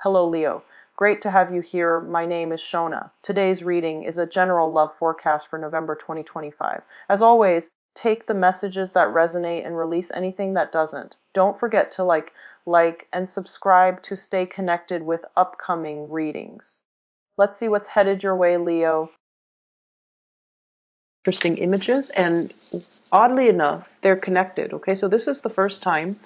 Hello, Leo. Great to have you here. My name is Shona. Today's reading is a general love forecast for November 2025. As always, take the messages that resonate and release anything that doesn't. Don't forget to like, and subscribe to stay connected with upcoming readings. Let's see what's headed your way, Leo. Interesting images, and oddly enough, they're connected. Okay, so this is the first time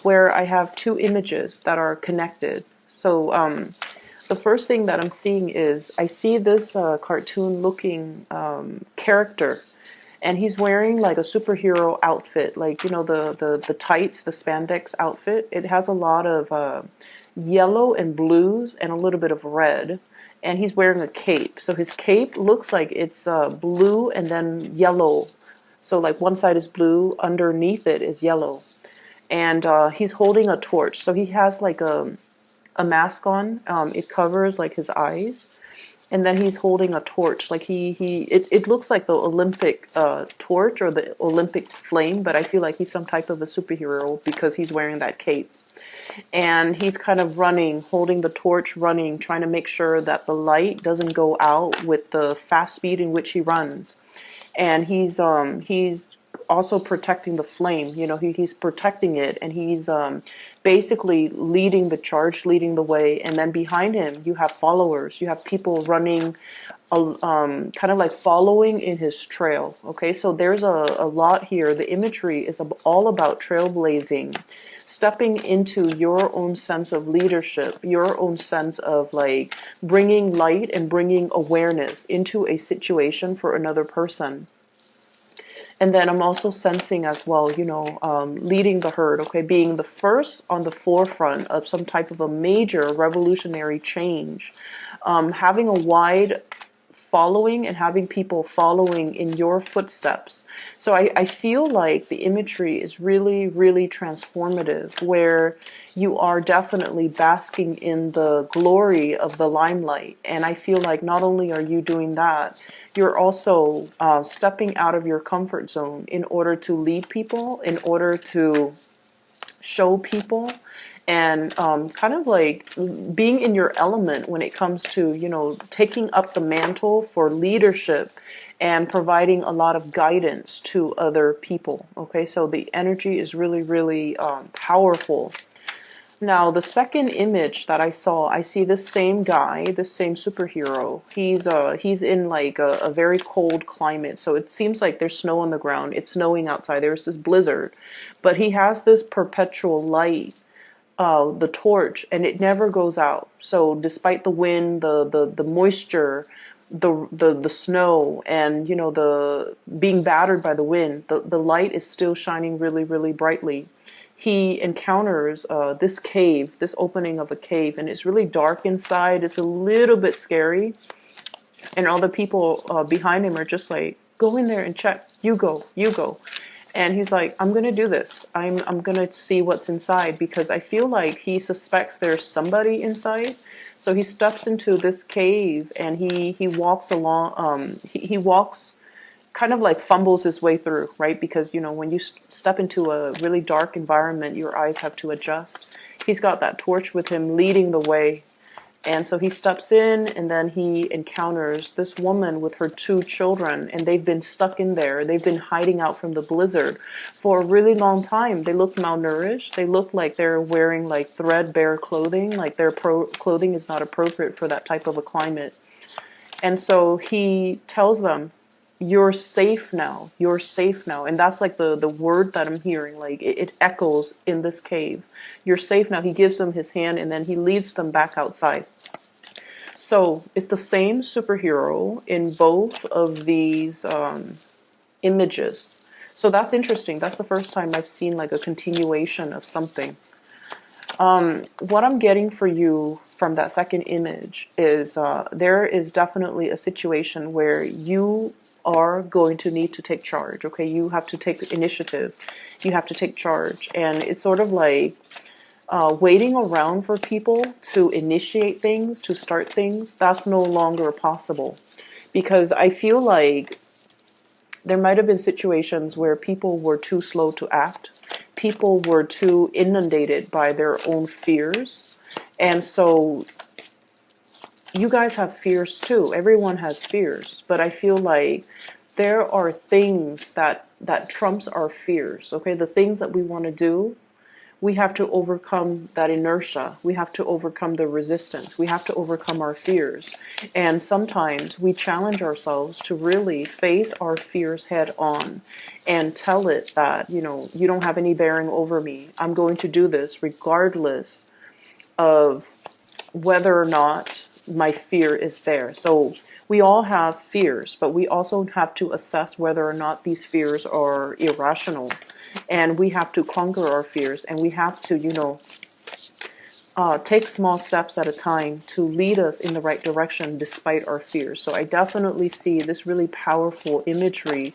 where I have two images that are connected. So the first thing that I'm seeing is I see this cartoon looking character, and he's wearing like a superhero outfit, like, you know, the tights, the spandex outfit. It has a lot of yellow and blues and a little bit of red, and he's wearing a cape. So his cape looks like it's blue and then yellow. So like one side is blue, underneath it is yellow. And he's holding a torch. So he has like a mask on. It covers like his eyes. And then he's holding a torch. Like it looks like the Olympic torch or the Olympic flame, but I feel like he's some type of a superhero because he's wearing that cape. And he's kind of running, holding the torch, running, trying to make sure that the light doesn't go out with the fast speed in which he runs. And he's also protecting the flame. You know, he's protecting it, and he's basically leading the charge, leading the way. And then behind him, you have followers. You have people running, kind of like following in his trail. Okay, so there's a lot here. The imagery is all about trailblazing, stepping into your own sense of leadership, your own sense of like bringing light and bringing awareness into a situation for another person. And then I'm also sensing as well, you know, leading the herd, okay, being the first on the forefront of some type of a major revolutionary change, having a wide following and having people following in your footsteps. So I feel like the imagery is really, really transformative, where you are definitely basking in the glory of the limelight. And I feel like not only are you doing that, you're also stepping out of your comfort zone in order to lead people, in order to show people, and kind of like being in your element when it comes to, you know, taking up the mantle for leadership and providing a lot of guidance to other people. Okay, so the energy is really, really powerful. Now, the second image that I saw, I see this same guy, this same superhero. He's in like a very cold climate, so it seems like there's snow on the ground. It's snowing outside. There's this blizzard, but he has this perpetual light, the torch, and it never goes out. So despite the wind, the moisture, the snow, and, you know, the being battered by the wind, the light is still shining really, really brightly. He encounters this cave, this opening of a cave, and it's really dark inside. It's a little bit scary, and all the people behind him are just like, go in there and check. You go, you go. And he's like, I'm gonna do this. I'm gonna see what's inside, because I feel like he suspects there's somebody inside. So he steps into this cave, and he walks along. He walks, kind of like fumbles his way through, right? Because, you know, when you step into a really dark environment, your eyes have to adjust. He's got that torch with him leading the way. And so he steps in, and then he encounters this woman with her two children, and they've been stuck in there. They've been hiding out from the blizzard for a really long time. They look malnourished. They look like they're wearing like threadbare clothing, like their clothing is not appropriate for that type of a climate. And so he tells them, you're safe now. You're safe now. And that's like the word that I'm hearing. Like it echoes in this cave. You're safe now. He gives them his hand, and then he leads them back outside. So it's the same superhero in both of these images. So that's interesting. That's the first time I've seen like a continuation of something. What I'm getting for you from that second image is there is definitely a situation where you are going to need to take charge. Okay, you have to take the initiative. You have to take charge, and it's sort of like waiting around for people to initiate things, to start things. That's no longer possible, because I feel like there might have been situations where people were too slow to act. People were too inundated by their own fears, And so you guys have fears too. Everyone has fears, but I feel like there are things that trumps our fears. Okay, the things that we want to do, we have to overcome that inertia. We have to overcome the resistance. We have to overcome our fears. And sometimes we challenge ourselves to really face our fears head on and tell it that, you don't have any bearing over me. I'm going to do this regardless of whether or not my fear is there. So we all have fears, but we also have to assess whether or not these fears are irrational. And we have to conquer our fears, and we have to, take small steps at a time to lead us in the right direction despite our fears. So I definitely see this really powerful imagery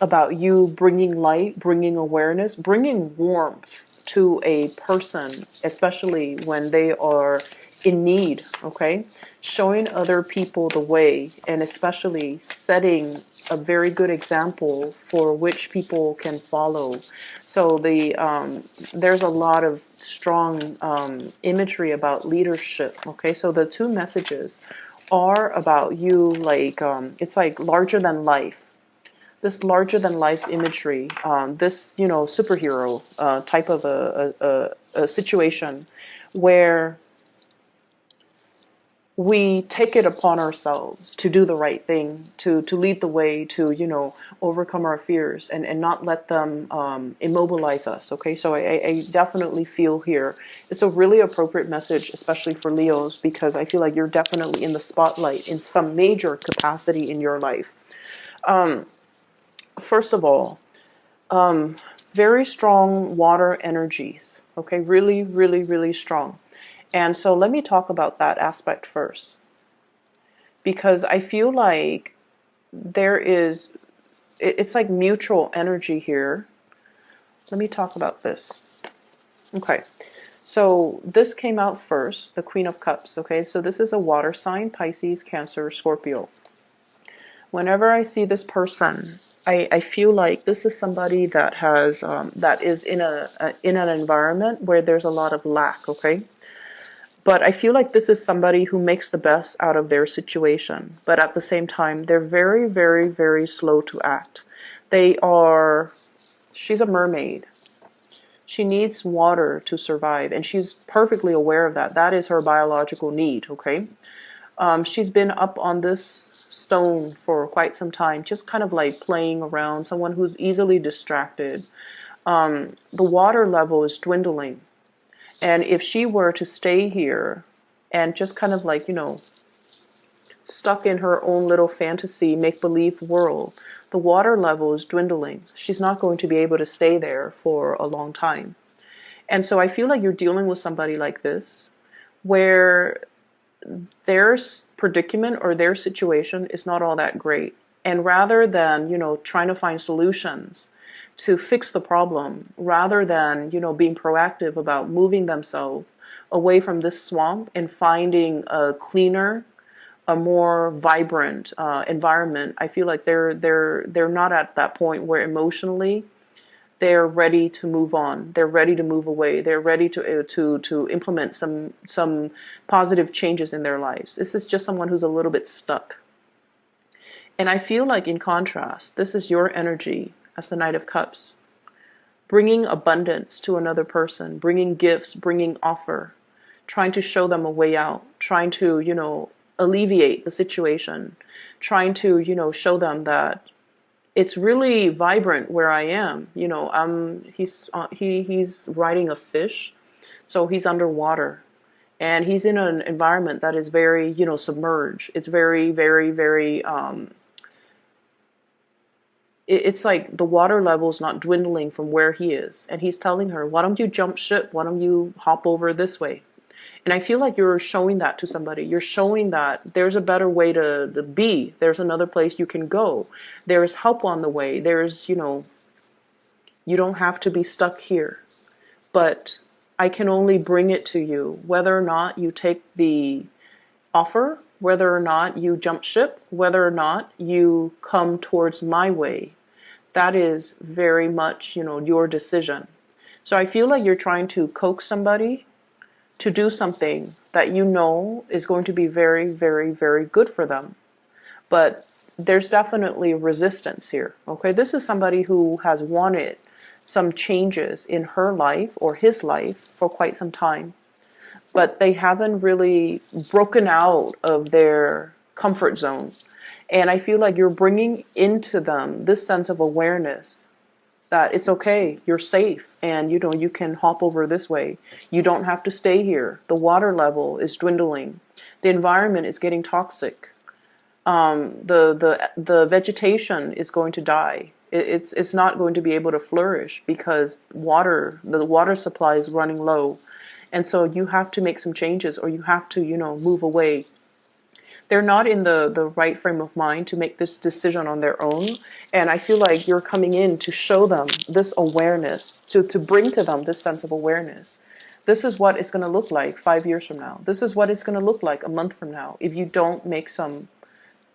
about you bringing light, bringing awareness, bringing warmth to a person, especially when they are in need, okay? Showing other people the way, and especially setting a very good example for which people can follow. So there's a lot of strong imagery about leadership, okay? So the two messages are about you, like, it's like larger than life, this larger than life imagery, this superhero type of a situation where we take it upon ourselves to do the right thing, to lead the way, to overcome our fears and not let them immobilize us. Okay, so I definitely feel here it's a really appropriate message, especially for Leos, because I feel like you're definitely in the spotlight in some major capacity in your life. First of all, very strong water energies. Okay, really, really, really strong. And so let me talk about that aspect first, because I feel like it's like mutual energy here. Let me talk about this. Okay, so this came out first, the Queen of Cups. Okay, so this is a water sign, Pisces, Cancer, Scorpio. Whenever I see this person, I feel like this is somebody that has that is in an environment where there's a lot of lack. Okay, but I feel like this is somebody who makes the best out of their situation. But at the same time, they're very, very, very slow to act. She's a mermaid. She needs water to survive, and she's perfectly aware of that. That is her biological need, okay? She's been up on this stone for quite some time, just kind of like playing around, someone who's easily distracted. The water level is dwindling. And if she were to stay here and just kind of like, stuck in her own little fantasy, make-believe world, the water level is dwindling. She's not going to be able to stay there for a long time. And so I feel like you're dealing with somebody like this, where their predicament or their situation is not all that great. And rather than, trying to find solutions to fix the problem, rather than, being proactive about moving themselves away from this swamp and finding a cleaner, a more vibrant environment, I feel like they're not at that point where emotionally they're ready to move on. They're ready to move away. They're ready to implement some positive changes in their lives. This is just someone who's a little bit stuck. And I feel like, in contrast, this is your energy as the Knight of Cups, bringing abundance to another person, bringing gifts, bringing offer, trying to show them a way out, trying to, alleviate the situation, trying to, show them that it's really vibrant where I am. He's riding a fish, so he's underwater, and he's in an environment that is very, submerged. It's very, very, very. It's like the water level is not dwindling from where he is, and he's telling her, "Why don't you jump ship? Why don't you hop over this way?" And I feel like you're showing that to somebody. You're showing that there's a better way to be. There's another place you can go. There's help on the way. There's, you don't have to be stuck here. But I can only bring it to you. Whether or not you take the offer, whether or not you jump ship, whether or not you come towards my way, that is very much, your decision. So I feel like you're trying to coax somebody to do something that you know is going to be very, very, very good for them. But there's definitely resistance here. Okay, this is somebody who has wanted some changes in her life or his life for quite some time, but they haven't really broken out of their comfort zone. And I feel like you're bringing into them this sense of awareness that it's okay, you're safe, and you can hop over this way. You don't have to stay here. The water level is dwindling. The environment is getting toxic. The vegetation is going to die. It's not going to be able to flourish because the water supply is running low. And so you have to make some changes, or you have to, move away. They're not in the right frame of mind to make this decision on their own. And I feel like you're coming in to show them this awareness, to bring to them this sense of awareness. This is what it's going to look like 5 years from now. This is what it's going to look like a month from now if you don't make some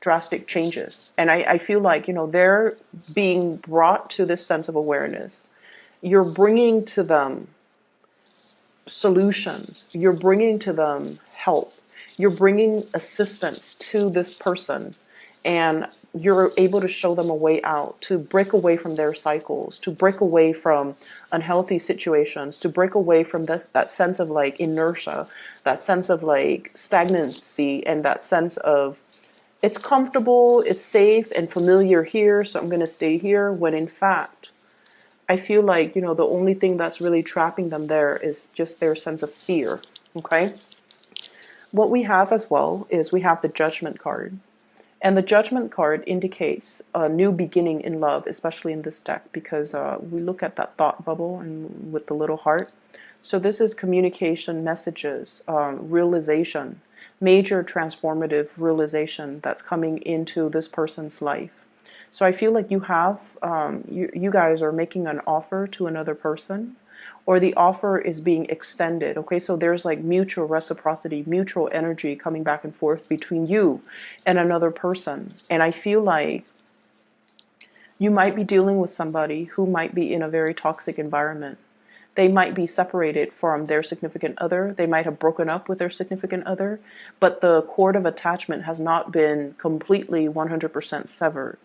drastic changes. And I feel like, they're being brought to this sense of awareness. You're bringing to them solutions. You're bringing to them help. You're bringing assistance to this person, and you're able to show them a way out, to break away from their cycles, to break away from unhealthy situations, to break away from that sense of like inertia, that sense of like stagnancy, and that sense of it's comfortable, it's safe and familiar here, so I'm going to stay here, when in fact, I feel like, the only thing that's really trapping them there is just their sense of fear, okay? What we have as well is we have the Judgment card. And the Judgment card indicates a new beginning in love, especially in this deck, because we look at that thought bubble and with the little heart. So this is communication, messages, realization, major transformative realization that's coming into this person's life. So I feel like you have, you guys are making an offer to another person, or the offer is being extended. Okay, so there's like mutual reciprocity, mutual energy coming back and forth between you and another person. And I feel like you might be dealing with somebody who might be in a very toxic environment. They might be separated from their significant other. They might have broken up with their significant other, but the cord of attachment has not been completely 100% severed.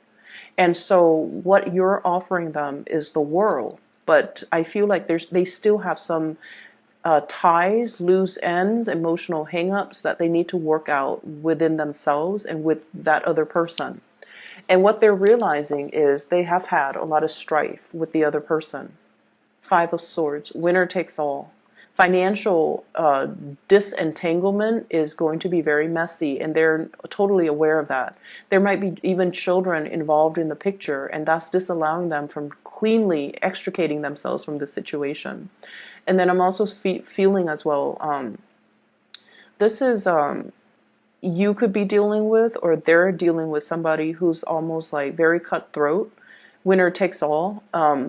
And so what you're offering them is the world. But I feel like they still have some ties, loose ends, emotional hangups that they need to work out within themselves and with that other person. And what they're realizing is they have had a lot of strife with the other person. Five of Swords, winner takes all. Financial disentanglement is going to be very messy, and they're totally aware of that. There might be even children involved in the picture, and that's disallowing them from cleanly extricating themselves from the situation. And then I'm also feeling as well, this is you could be dealing with, or they're dealing with somebody who's almost like very cutthroat, winner takes all,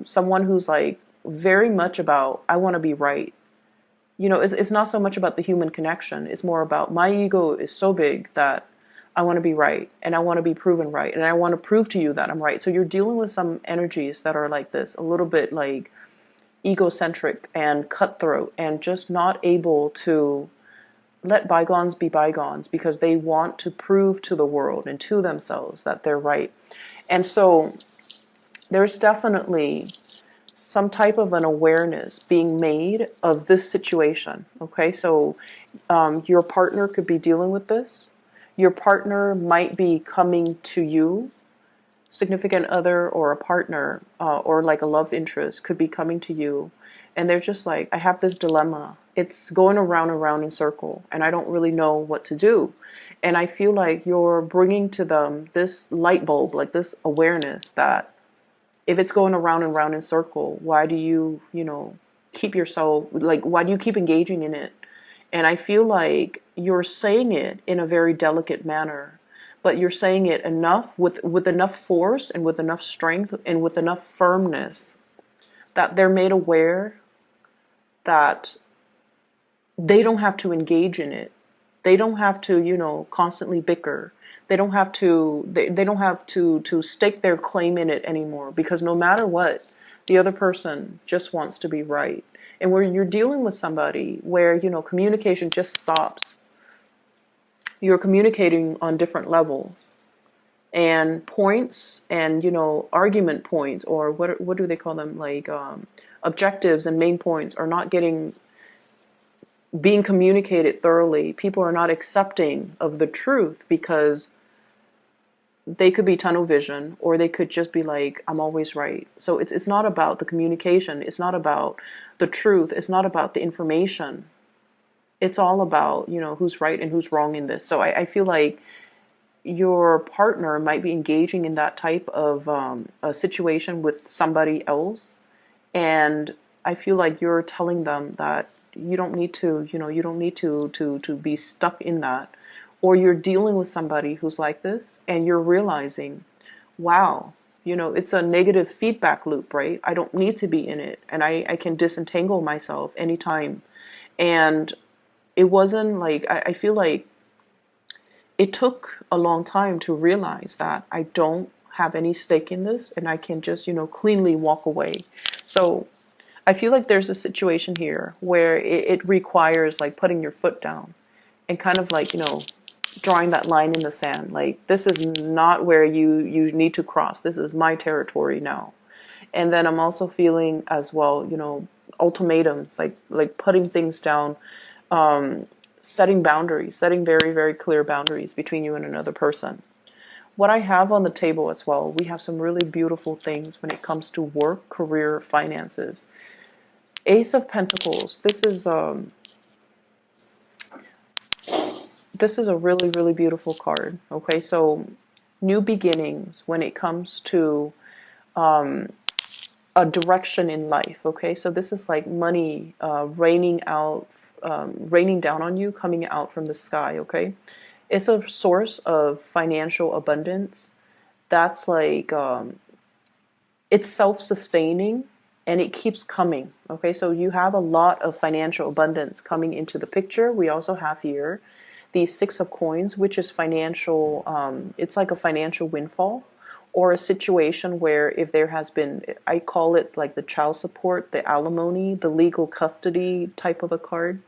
someone who's like very much about, I want to be right. It's not so much about the human connection. It's more about my ego is so big that I want to be right, and I want to be proven right, and I want to prove to you that I'm right. So you're dealing with some energies that are like this, a little bit like egocentric and cutthroat, and just not able to let bygones be bygones because they want to prove to the world and to themselves that they're right. And so there's definitely some type of an awareness being made of this situation. Okay, so your partner could be dealing with this. Your partner might be coming to you, significant other or a partner or like a love interest could be coming to you, and they're just like, I have this dilemma. It's going around and around in circle, and I don't really know what to do. And I feel like you're bringing to them this light bulb, like this awareness that if it's going around and around in circle, why do you, keep yourself, like, why do you keep engaging in it? And I feel like you're saying it in a very delicate manner, but you're saying it enough, with enough force and with enough strength and with enough firmness that they're made aware that they don't have to engage in it. They don't have to, constantly bicker. They don't have to, they don't have to stake their claim in it anymore, because no matter what, the other person just wants to be right. and where you're dealing with somebody where, you know, communication just stops. You're communicating on different levels, and points and, you know, argument points, or what do they call them, like objectives and main points are not being communicated thoroughly. People are not accepting of the truth because they could be tunnel vision, or they could just be like, I'm always right. So it's not about the communication, it's not about the truth, it's not about the information. It's all about, you know, who's right and who's wrong in this. So I feel like your partner might be engaging in that type of a situation with somebody else, and I feel like you're telling them that you don't need to, you know, you don't need to be stuck in that. Or you're dealing with somebody who's like this, and you're realizing, wow, you know, it's a negative feedback loop, right? I don't need to be in it, and I can disentangle myself anytime. And it wasn't like, I feel like it took a long time to realize that I don't have any stake in this, and I can just, you know, cleanly walk away. So I feel like there's a situation here where it requires like putting your foot down and kind of like, you know, drawing that line in the sand. Like, this is not where you need to cross. This is my territory now. And then I'm also feeling as well, you know, ultimatums, like putting things down, setting boundaries, setting very, very clear boundaries between you and another person. What I have on the table as well, we have some really beautiful things when it comes to work, career, finances. Ace of Pentacles. This is a really, really beautiful card. Okay, so new beginnings when it comes to a direction in life. Okay, so this is like money raining out, raining down on you, coming out from the sky. Okay, it's a source of financial abundance. That's like it's self-sustaining, and it keeps coming. Okay, so you have a lot of financial abundance coming into the picture. We also have here the Six of Coins, which is financial, it's like a financial windfall, or a situation where if there has been, I call it like the child support, the alimony, the legal custody type of a card.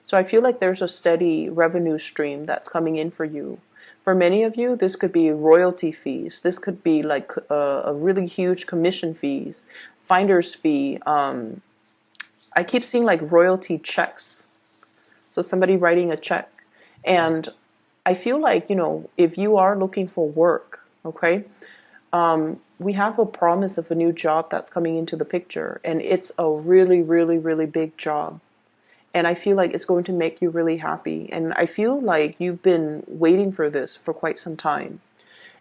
So I feel like there's a steady revenue stream that's coming in for you. For many of you, this could be royalty fees. This could be like a really huge commission fees, finder's fee. I keep seeing like royalty checks. So somebody writing a check. And I feel like, you know, if you are looking for work, okay, we have a promise of a new job that's coming into the picture. And it's a really, really, really big job. And I feel like it's going to make you really happy. And I feel like you've been waiting for this for quite some time.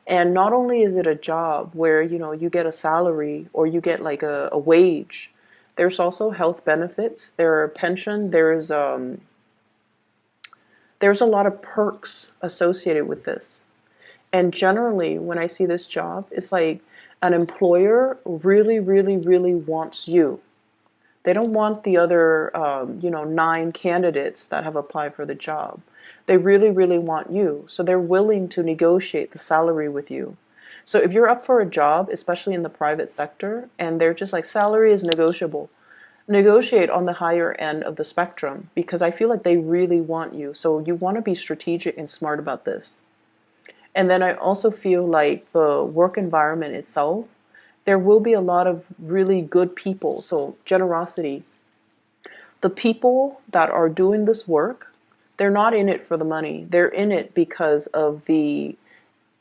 And not only is it a job where, you know, you get a salary or you get like a wage, there's also health benefits, there are pension, there's a lot of perks associated with this. And generally, when I see this job, it's like an employer really, really, really wants you. They don't want the other, 9 candidates that have applied for the job. They really, really want you. So they're willing to negotiate the salary with you. So if you're up for a job, especially in the private sector, and they're just like, salary is negotiable, negotiate on the higher end of the spectrum, because I feel like they really want you. So you want to be strategic and smart about this. And then I also feel like the work environment itself, there will be a lot of really good people. So generosity. The people that are doing this work, they're not in it for the money. They're in it because of the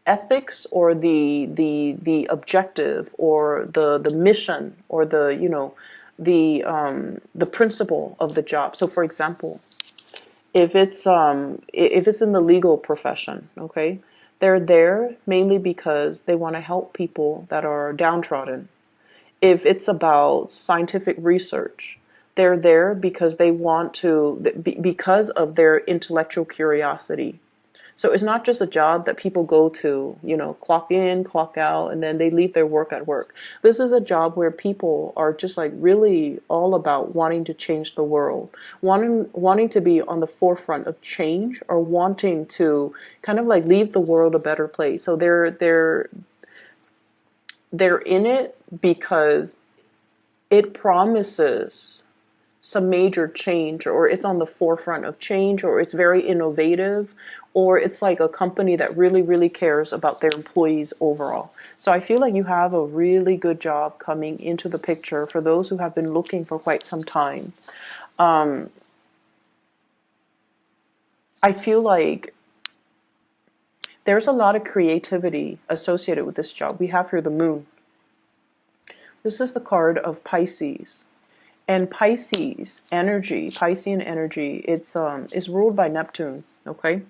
ethics, or the objective, or the mission, or the principle of the job. So for example, if it's in the legal profession, okay, they're there mainly because they want to help people that are downtrodden. If it's about scientific research, they're there because they want to, because of their intellectual curiosity. So it's not just a job that people go to, clock in, clock out, and then they leave their work at work. This is a job where people are just like really all about wanting to change the world, wanting to be on the forefront of change, or wanting to kind of like leave the world a better place. So they're in it because it promises some major change, or it's on the forefront of change, or it's very innovative, or it's like a company that really, really cares about their employees overall. So I feel like you have a really good job coming into the picture for those who have been looking for quite some time. Um, I feel like there's a lot of creativity associated with this job. We have here the moon. This is the card of Pisces. And Pisces energy, Piscean energy, it's is ruled by Neptune, okay?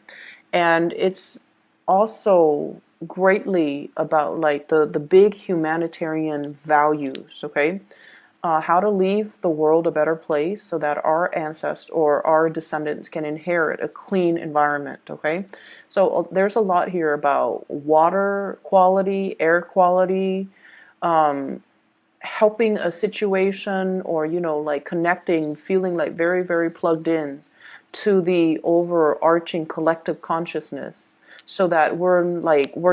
And it's also greatly about like the big humanitarian values, okay? How to leave the world a better place so that our ancestors or our descendants can inherit a clean environment, okay? So there's a lot here about water quality, air quality, helping a situation, or like connecting, feeling like very, very plugged in to the overarching collective consciousness, so that we're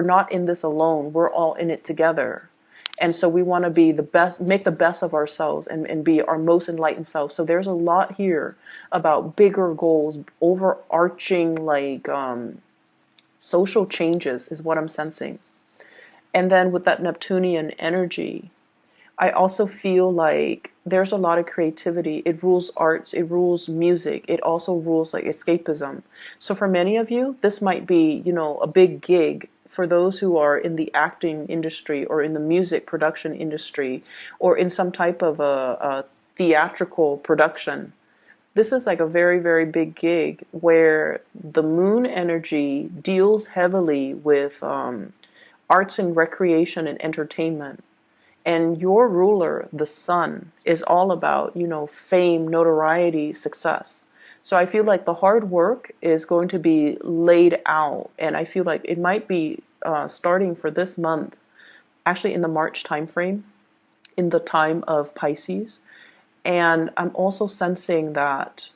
not in this alone, we're all in it together. And so we want to be the best, make the best of ourselves, and be our most enlightened self. So there's a lot here about bigger goals, overarching like social changes is what I'm sensing. And then with that Neptunian energy, I also feel like there's a lot of creativity. It rules arts, it rules music, it also rules like escapism. So for many of you, this might be, a big gig for those who are in the acting industry, or in the music production industry, or in some type of a theatrical production. This is like a very, very big gig where the moon energy deals heavily with arts and recreation and entertainment. And your ruler, the sun, is all about, fame, notoriety, success. So I feel like the hard work is going to be laid out. And I feel like it might be starting for this month, actually in the March timeframe, in the time of Pisces. And I'm also sensing that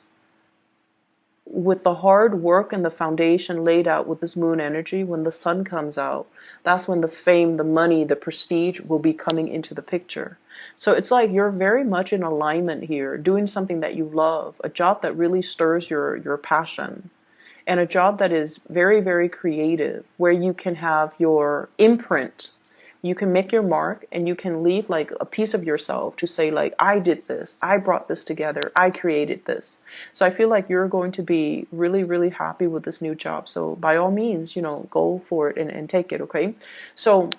with the hard work and the foundation laid out with this moon energy, when the sun comes out, that's when the fame, the money, the prestige will be coming into the picture. So it's like you're very much in alignment here, doing something that you love, a job that really stirs your passion, and a job that is very, very creative, where you can have your imprint. You can make your mark, and you can leave like a piece of yourself to say like, I did this, I brought this together, I created this. So I feel like you're going to be really, really happy with this new job. So by all means, go for it and take it, okay? So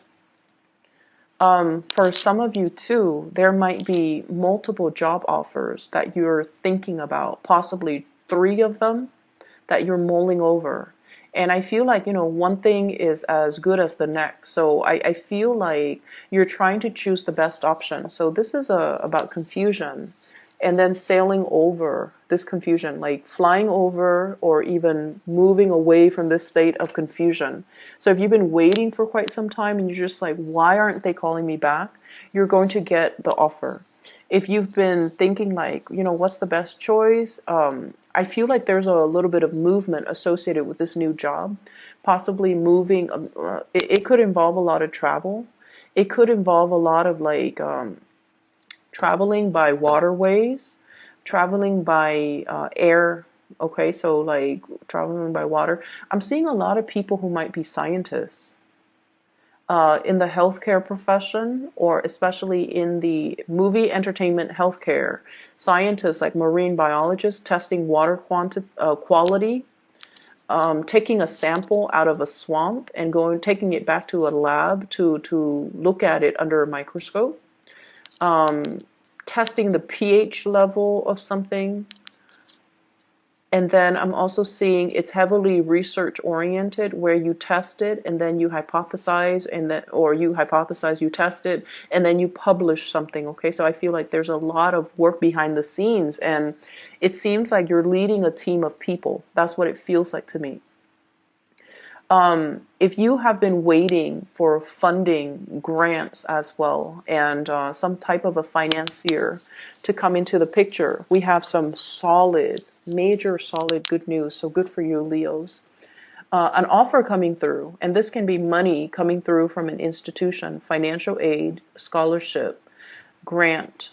for some of you too, there might be multiple job offers that you're thinking about, possibly 3 of them that you're mulling over. And I feel like, one thing is as good as the next. So I feel like you're trying to choose the best option. So this is about confusion, and then sailing over this confusion, like flying over or even moving away from this state of confusion. So if you've been waiting for quite some time and you're just like, why aren't they calling me back? You're going to get the offer. If you've been thinking like, what's the best choice? I feel like there's a little bit of movement associated with this new job, possibly moving. It could involve a lot of travel. It could involve a lot of like traveling by waterways, traveling by air. Okay, so like traveling by water. I'm seeing a lot of people who might be scientists. In the healthcare profession, or especially in the movie entertainment healthcare, scientists like marine biologists testing water quality, taking a sample out of a swamp and taking it back to a lab to look at it under a microscope, testing the pH level of something. And then I'm also seeing it's heavily research oriented, where you test it and then you hypothesize, or you hypothesize, you test it, and then you publish something. Okay, so I feel like there's a lot of work behind the scenes, and it seems like you're leading a team of people. That's what it feels like to me. If you have been waiting for funding, grants as well, and some type of a financier to come into the picture, we have some solid, major solid good news. So good for you, Leos. An offer coming through, and this can be money coming through from an institution, financial aid, scholarship, grant,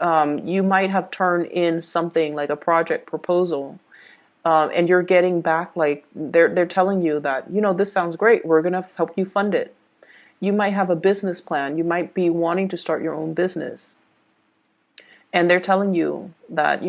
you might have turned in something like a project proposal, and you're getting back, like they're telling you that, this sounds great, we're going to help you fund it. You might have a business plan, you might be wanting to start your own business, and they're telling you that,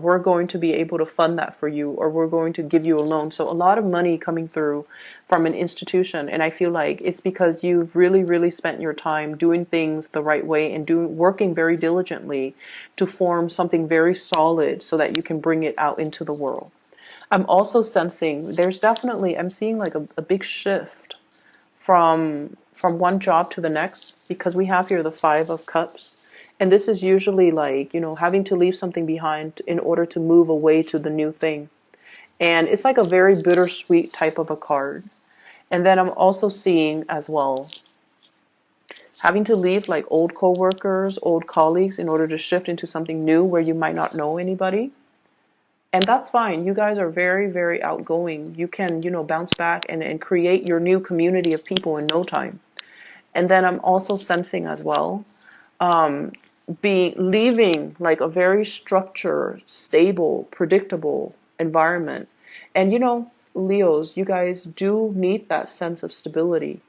we're going to be able to fund that for you, or we're going to give you a loan. So a lot of money coming through from an institution, and I feel like it's because you've really, really spent your time doing things the right way and working very diligently to form something very solid so that you can bring it out into the world. I'm also sensing there's definitely, I'm seeing like a big shift from one job to the next, because we have here the Five of Cups. And this is usually like, having to leave something behind in order to move away to the new thing. And it's like a very bittersweet type of a card. And then I'm also seeing as well having to leave like old coworkers, old colleagues in order to shift into something new where you might not know anybody. And that's fine. You guys are very, very outgoing. You can, bounce back and create your new community of people in no time. And then I'm also sensing as well, leaving like a very structured, stable, predictable environment. And Leos, you guys do need that sense of stability.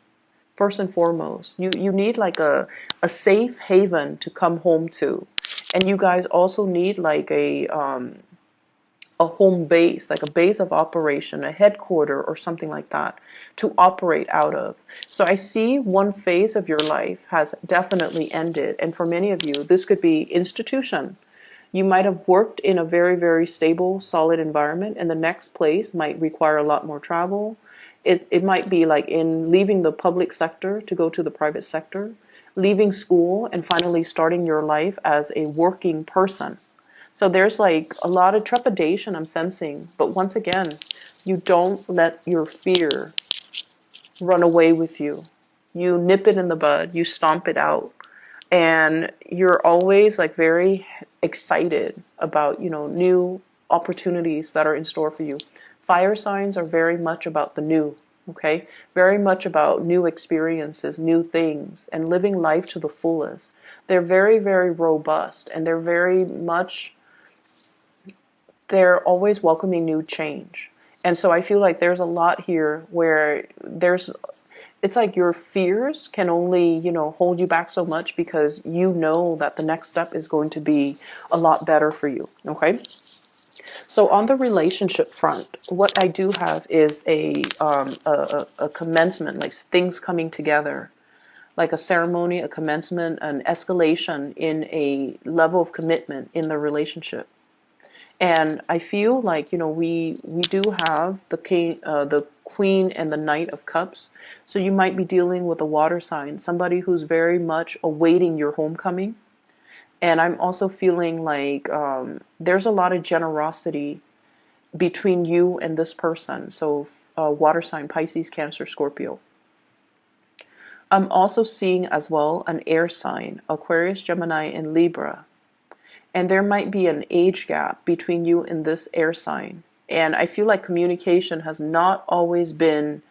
First and foremost, you need like a safe haven to come home to. And you guys also need like a home base, like a base of operation, a headquarter or something like that to operate out of. So I see one phase of your life has definitely ended. And for many of you, this could be institution. You might have worked in a very, very stable, solid environment, and the next place might require a lot more travel. It might be like in leaving the public sector to go to the private sector, leaving school and finally starting your life as a working person. So there's like a lot of trepidation I'm sensing. But once again, you don't let your fear run away with you. You nip it in the bud, you stomp it out. And you're always like very excited about, new opportunities that are in store for you. Fire signs are very much about the new, okay? Very much about new experiences, new things, and living life to the fullest. They're very, very robust, and they're always welcoming new change. And so I feel like there's a lot here where it's like your fears can only, hold you back so much, because you know that the next step is going to be a lot better for you, okay? So on the relationship front, what I do have is a commencement, like things coming together, like a ceremony, a commencement, an escalation in a level of commitment in the relationship. And I feel like, we do have the king, the queen and the knight of cups. So you might be dealing with a water sign, somebody who's very much awaiting your homecoming. And I'm also feeling like there's a lot of generosity between you and this person. So water sign, Pisces, Cancer, Scorpio. I'm also seeing as well an air sign, Aquarius, Gemini, and Libra. And there might be an age gap between you and this air sign. And I feel like communication has not always been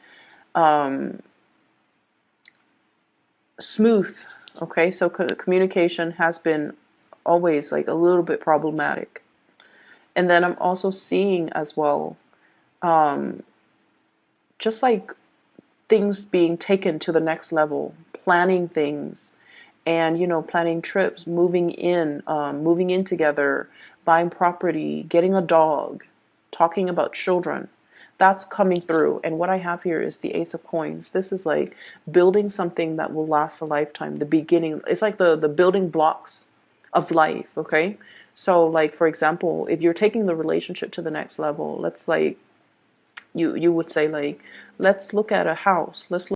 smooth. Okay, so communication has been always like a little bit problematic. And then I'm also seeing as well, just like things being taken to the next level, planning things, and planning trips, moving in together, buying property, getting a dog, talking about children. That's coming through. And what I have here is the Ace of Coins. This is like building something that will last a lifetime. The beginning, it's like the building blocks of life, okay? So like, for example, if you're taking the relationship to the next level, let's like, you would say like, let's look at a house. Let's